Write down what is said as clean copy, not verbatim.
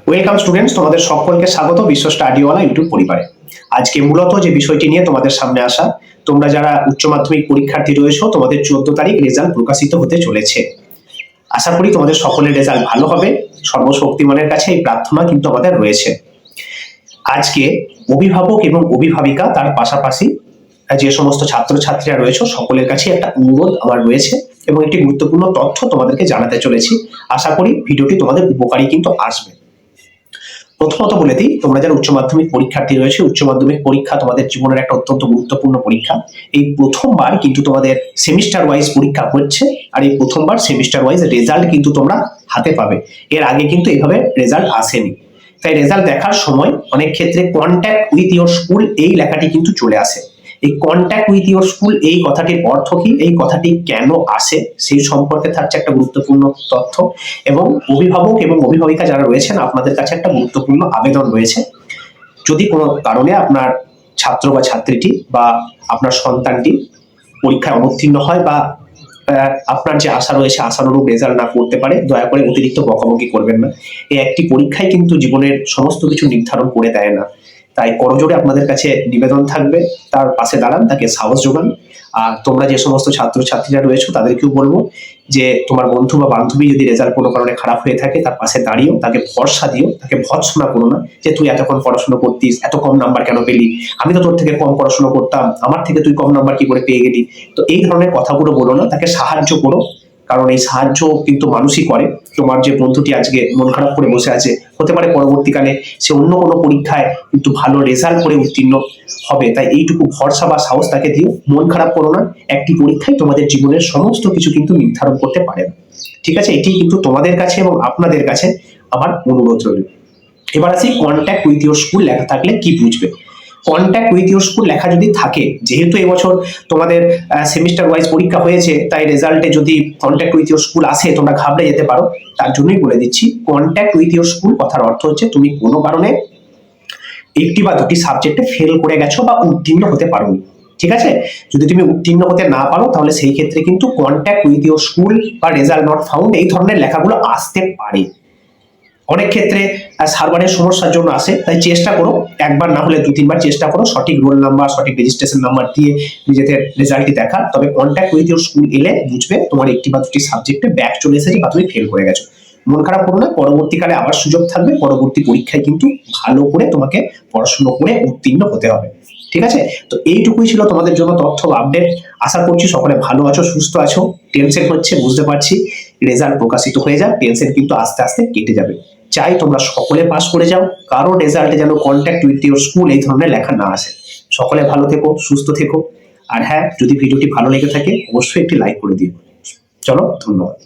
Welcome students, তোমাদের সকলকে স্বাগত বিশ্ব স্টাডিওয়ালা ইউটিউব পরিবারে। আজকে মূলত যে বিষয়টি নিয়ে তোমাদের সামনে আসা, তোমরা যারা উচ্চ মাধ্যমিক পরীক্ষার্থী রয়েছো, তোমাদের 14 তারিখ রেজাল্ট প্রকাশিত হতে চলেছে। আশা করি তোমাদের সকলের রেজাল্ট ভালো হবে, সর্বশক্তিমানের কাছে এই প্রার্থনা কিন্তু আমাদের রয়েছে। আজকে অভিভাবক এবং অভিভাবিকা তার পাশাপাশি যে সমস্ত ছাত্রছাত্রীরা রয়েছে সকলের কাছে একটা অনুরোধ আমার রয়েছে এবং একটি গুরুত্বপূর্ণ তথ্য তোমাদেরকে জানাতে চলেছি। আশা করি ভিডিওটি তোমাদের উপকারী কিন্তু আসবে। প্রথমত বলে দিই, তোমরা যারা উচ্চ মাধ্যমিক পরীক্ষার্থী রয়েছে, উচ্চ মাধ্যমিক পরীক্ষা তোমাদের জীবনের একটা অত্যন্ত গুরুত্বপূর্ণ পরীক্ষা। এই প্রথমবার কিন্তু তোমাদের সেমিস্টার ওয়াইজ পরীক্ষা হচ্ছে, আর এই প্রথমবার সেমিস্টার ওয়াইজ রেজাল্ট কিন্তু তোমরা হাতে পাবে। এর আগে কিন্তু এইভাবে রেজাল্ট আসেনি। তাই রেজাল্ট দেখার সময় অনেক ক্ষেত্রে কন্ট্যাক্ট উইথ ইওর স্কুল এই লেখাটি কিন্তু চলে আসে। এই কন্ট্যাক্ট উইথ ইওর স্কুল এই কথাটির অর্থ কি, এই কথাটি কেন আসে, সেই সম্পর্কে থাকছে একটা গুরুত্বপূর্ণ তথ্য। এবং অভিভাবক এবং অভিভাবিকা যারা রয়েছেন, আপনাদের কাছে একটা গুরুত্বপূর্ণ আবেদন রয়েছে। যদি কোনো কারণে আপনার ছাত্র বা ছাত্রীটি বা আপনার সন্তানটি পরীক্ষায় অবতীর্ণ হয় বা আপনার যে আশা রয়েছে আশানুরূপ রেজাল্ট না করতে পারে, দয়া করে অতিরিক্ত বকাবকি করবেন না। এই একটি পরীক্ষায় কিন্তু জীবনের সমস্ত কিছু নির্ধারণ করে দেয় না। তাই করজোড়ে আপনাদের কাছে নিবেদন থাকবে, তার পাশে দাঁড়ান, তাকে সাহস যোগান। আর তোমরা যে সমস্ত ছাত্রছাত্রীরা রয়েছে তাদেরকেও বলবো যে তোমার বন্ধু বা বান্ধবী যদি রেজাল্ট কোনো কারণে খারাপ হয়ে থাকে, তার পাশে দাঁড়িয়েও তাকে ভরসা দিও, তাকে ভৎসনা করো না যে তুই এতক্ষণ পড়াশোনা করতিস, এত কম নাম্বার কেন পেলি, আমি তো তোর থেকে কম পড়াশোনা করতাম, আমার থেকে তুই কম নাম্বার কি করে পেয়ে গেলি। তো এই ধরনের কথাগুলো বলো না, তাকে সাহায্য করো, কারণ এই সাহায্য কিন্তু মানুষই করে। তোমার যে বন্ধুটি আজকে মন খারাপ করে বসে আছে, হতে পারে পরবর্তীকালে সে অন্য কোনো পরীক্ষায় কিন্তু ভালো রেজাল্ট করে উত্তীর্ণ হবে। তাই এইটুকু ভরসা বা সাহস তাকে দিও, মন খারাপ করো না। একটি পরীক্ষায় তোমাদের জীবনের সমস্ত কিছু কিন্তু নির্ধারণ করতে পারে না। ঠিক আছে, এটি কিন্তু তোমাদের কাছে এবং আপনাদের কাছে আমার অনুরোধ রইল। এবার আসি কন্ট্যাক্ট উইথ ইওর স্কুল লেখা থাকলে কি বুঝবে। কন্ট্যাক্ট উইথ ইওর স্কুল লেখা যদি থাকে, যেহেতু এবছর তোমাদের সেমিস্টার ওয়াইজ পরীক্ষা হয়েছে, তাই রেজাল্টে যদি কন্ট্যাক্ট উইথ ইওর স্কুল আসে তোমরা ঘাবড়ে যেতে পারো। তার জন্যই বলে দিচ্ছি, কন্ট্যাক্ট উইথ ইওর স্কুল কথার অর্থ হচ্ছে তুমি কোনো কারণে একটি বা দুটি সাবজেক্টে ফেল করে গেছো বা উত্তীর্ণ হতে পারোনি। ঠিক আছে, যদি তুমি উত্তীর্ণ হতে না পারো তাহলে সেই ক্ষেত্রে কিন্তু কন্ট্যাক্ট উইথ ইওর স্কুল বা রেজাল্ট নট ফাউন্ড এই ধরনের লেখাগুলো আসতে পারে। অনেক ক্ষেত্রে সার্ভারের সমস্যার জন্য আসে, তাই চেষ্টা করো, একবার না হলে 2-3বার চেষ্টা করো সঠিক রোল নাম্বার, সঠিক রেজিস্ট্রেশন নাম্বার দিয়ে নিজেদের রেজাল্টটি দেখার। তবে কন্ট্যাক্ট উইথ ইওর স্কুল এলে বুঝবে তোমার একটি বা দুটি সাবজেক্টে ব্যাক চলে এসেছে বা তুমি ফেল করে গেছো। মন খারাপ করো না, পরবর্তীকালে আবার সুযোগ থাকবে, পরবর্তী পরীক্ষায় কিন্তু ভালো করে তোমাকে পড়াশোনা করে উত্তীর্ণ হতে হবে। ঠিক আছে, তো এইটুকুই ছিল তোমাদের জন্য তথ্য আপডেট। আশা করছি সকলে ভালো আছো, সুস্থ আছো। টেনশন হচ্ছে বুঝতে পারছি, রেজাল্ট প্রকাশিত হয়ে যাক, টেনশন কিন্তু আস্তে আস্তে কেটে যাবে। চাই তোমরা সকলে পাস করে যাও, কারো রেজাল্টে যেন কন্ট্যাক্ট উইথ ইওর স্কুল এই ধরনের লেখা না আসে। সকলে ভালো থেকো, সুস্থ থেকো। আর হ্যাঁ, যদি ভিডিওটি ভালো লেগে থাকে অবশ্যই একটি লাইক করে দিও। চলো, ধন্যবাদ।